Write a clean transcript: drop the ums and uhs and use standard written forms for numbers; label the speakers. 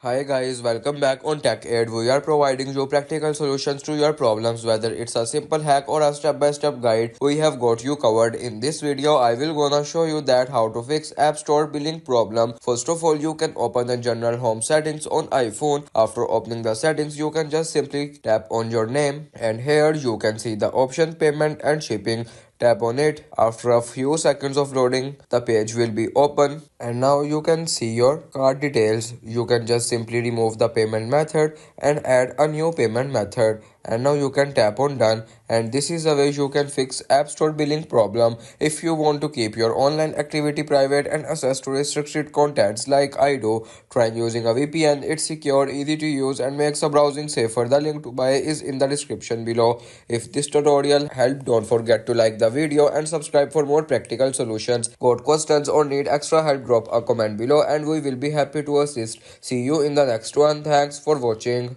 Speaker 1: Hi guys, welcome back on Tech Aid. We are providing you practical solutions to your problems, whether it's a simple hack or a step-by-step guide. We have got you covered. In this video, I will gonna show you that how to fix App Store billing problem. First of all, you can open the general home settings on iPhone. After opening the settings, you can just simply tap on your name, and here you can see the option payment and shipping. Tap on it. After a few seconds of loading, the page will be open, and now you can see your card details. You can just simply remove the payment method and add a new payment method, and now you can tap on done. And this is the way you can fix App Store billing problem. If you want to keep your online activity private and access to restricted contents like I do, try using a VPN. It's secure, easy to use, and makes the browsing safer. The link to buy is in the description below. If this tutorial helped, don't forget to like the video and subscribe for more practical solutions. Got questions or need extra help, drop a comment below and we will be happy to assist. See you in the next one. Thanks for watching.